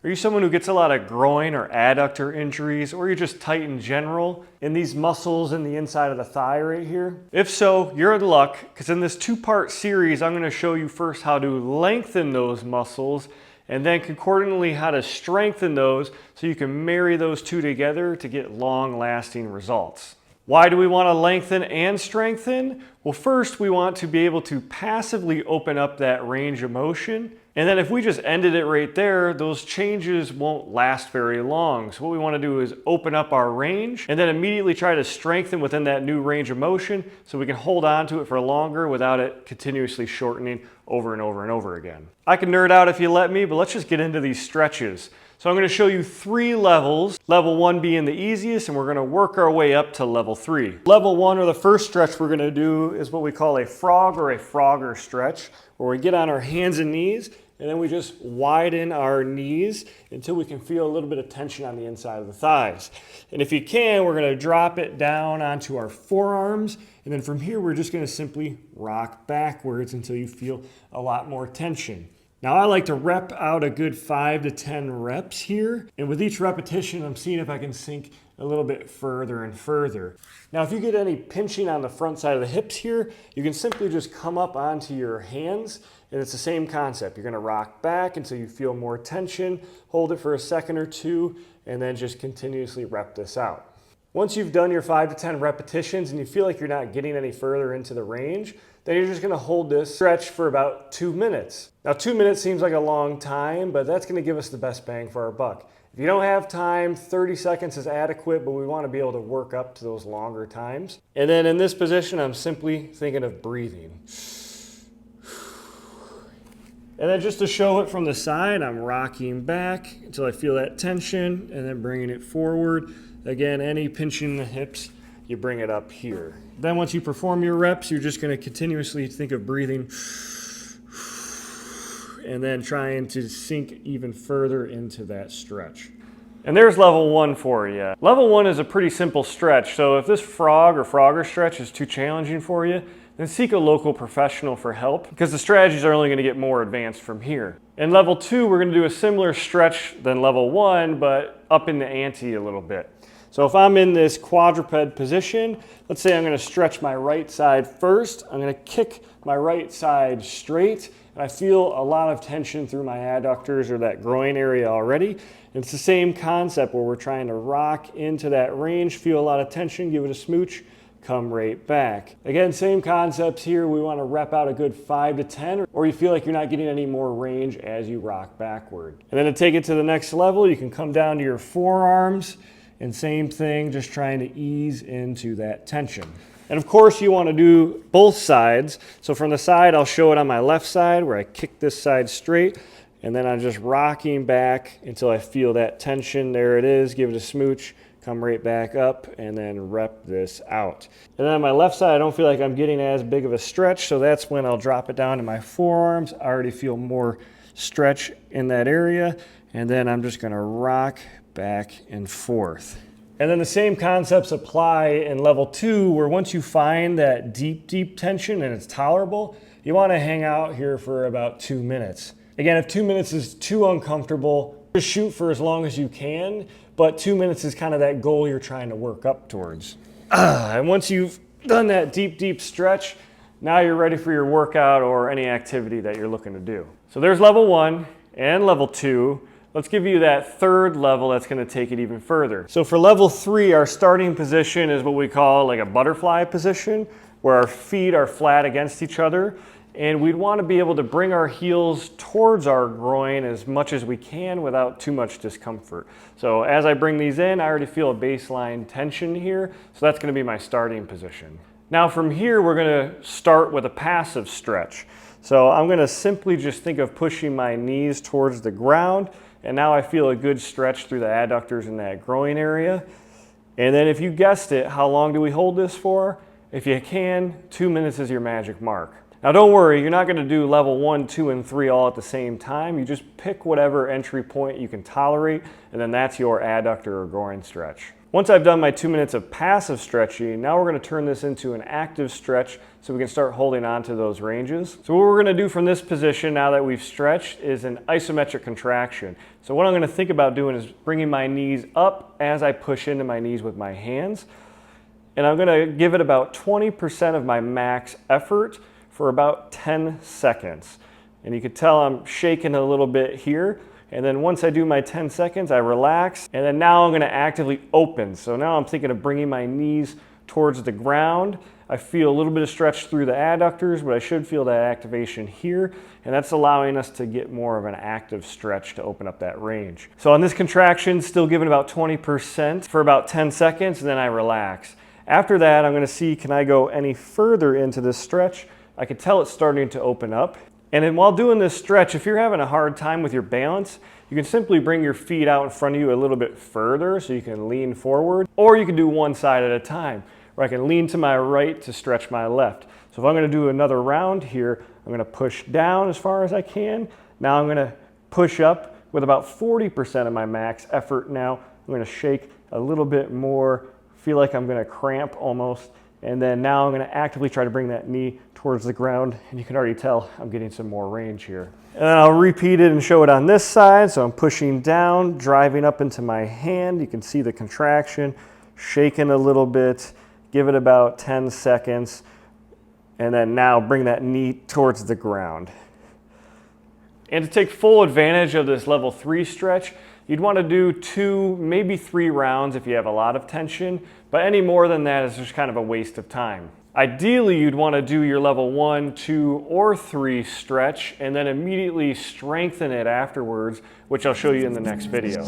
Are you someone who gets a lot of groin or adductor injuries, or you're just tight in general in these muscles in the inside of the thigh right here? If so, you're in luck, because in this two-part series, I'm going to show you first how to lengthen those muscles, and then concordantly how to strengthen those so you can marry those two together to get long-lasting results. Why do we want to lengthen and strengthen? Well, first we want to be able to passively open up that range of motion. And then if we just ended it right there, those changes won't last very long. So what we want to do is open up our range and then immediately try to strengthen within that new range of motion so we can hold on to it for longer without it continuously shortening over and over and over again. I can nerd out if you let me, but let's just get into these stretches. So I'm going to show you 3 levels, level 1 being the easiest, and we're going to work our way up to level 3. Level 1, or the first stretch we're going to do, is what we call a frog or a frogger stretch, where we get on our hands and knees, and then we just widen our knees until we can feel a little bit of tension on the inside of the thighs. And if you can, we're going to drop it down onto our forearms, and then from here we're just going to simply rock backwards until you feel a lot more tension. Now I like to rep out a good 5 to 10 reps here, and with each repetition I'm seeing if I can sink a little bit further and further. Now if you get any pinching on the front side of the hips here, you can simply just come up onto your hands, and it's the same concept. You're going to rock back until you feel more tension, hold it for a second or two, and then just continuously rep this out. Once you've done your 5 to 10 repetitions and you feel like you're not getting any further into the range, then you're just going to hold this stretch for about 2 minutes. Now 2 minutes seems like a long time, but that's going to give us the best bang for our buck. If you don't have time, 30 seconds is adequate, but we want to be able to work up to those longer times. And then in this position, I'm simply thinking of breathing. And then just to show it from the side, I'm rocking back until I feel that tension and then bringing it forward. Again, any pinching in the hips, you bring it up here. Then once you perform your reps, you're just going to continuously think of breathing and then trying to sink even further into that stretch. And there's level 1 for you. Level 1 is a pretty simple stretch, so if this frog or frogger stretch is too challenging for you, then seek a local professional for help, because the strategies are only going to get more advanced from here. In level 2, we're going to do a similar stretch than level 1, but up in the ante a little bit. So if I'm in this quadruped position, let's say I'm going to stretch my right side first. I'm going to kick my right side straight, and I feel a lot of tension through my adductors or that groin area already. And it's the same concept where we're trying to rock into that range, feel a lot of tension, give it a smooch, come right back. Again, same concepts here. We want to rep out a good 5 to 10, or you feel like you're not getting any more range as you rock backward. And then to take it to the next level, you can come down to your forearms, and same thing, just trying to ease into that tension. And of course you want to do both sides. So from the side, I'll show it on my left side where I kick this side straight, and then I'm just rocking back until I feel that tension. There it is, give it a smooch, come right back up, and then rep this out. And then on my left side, I don't feel like I'm getting as big of a stretch, so that's when I'll drop it down to my forearms. I already feel more stretch in that area, and then I'm just going to rock back and forth. And then the same concepts apply in level 2, where once you find that deep tension and it's tolerable, you want to hang out here for about 2 minutes. Again, if 2 minutes is too uncomfortable, just shoot for as long as you can, but 2 minutes is kind of that goal you're trying to work up towards. And once you've done that deep stretch, now you're ready for your workout or any activity that you're looking to do. So there's level 1 and level 2. Let's give you that third level that's going to take it even further. So for level 3, our starting position is what we call like a butterfly position, where our feet are flat against each other. And we'd want to be able to bring our heels towards our groin as much as we can without too much discomfort. So as I bring these in, I already feel a baseline tension here. So that's going to be my starting position. Now from here, we're going to start with a passive stretch. So I'm going to simply just think of pushing my knees towards the ground. And now I feel a good stretch through the adductors in that groin area. And then if you guessed it, how long do we hold this for? If you can, 2 minutes is your magic mark. Now don't worry, you're not going to do level 1, 2, and 3 all at the same time. You just pick whatever entry point you can tolerate, and then that's your adductor or groin stretch. Once I've done my 2 minutes of passive stretching, now we're going to turn this into an active stretch so we can start holding on to those ranges. So what we're going to do from this position now that we've stretched is an isometric contraction. So what I'm going to think about doing is bringing my knees up as I push into my knees with my hands. And I'm going to give it about 20% of my max effort for about 10 seconds. And you can tell I'm shaking a little bit here. And then once I do my 10 seconds, I relax. And then now I'm going to actively open. So now I'm thinking of bringing my knees towards the ground. I feel a little bit of stretch through the adductors, but I should feel that activation here. And that's allowing us to get more of an active stretch to open up that range. So on this contraction, still giving about 20% for about 10 seconds, and then I relax. After that, I'm going to see, can I go any further into this stretch? I can tell it's starting to open up. And then while doing this stretch, if you're having a hard time with your balance, you can simply bring your feet out in front of you a little bit further so you can lean forward, or you can do one side at a time, where I can lean to my right to stretch my left. So if I'm going to do another round here, I'm going to push down as far as I can. Now I'm going to push up with about 40% of my max effort now. I'm going to shake a little bit more, feel like I'm going to cramp almost. And then now I'm going to actively try to bring that knee towards the ground, and you can already tell I'm getting some more range here. And then I'll repeat it and show it on this side. So I'm pushing down, driving up into my hand. You can see the contraction, shaking a little bit, give it about 10 seconds, and then now bring that knee towards the ground. And to take full advantage of this level 3 stretch, you'd want to do 2, maybe 3 rounds if you have a lot of tension, but any more than that is just kind of a waste of time. Ideally, you'd want to do your level 1, 2, or 3 stretch and then immediately strengthen it afterwards, which I'll show you in the next video.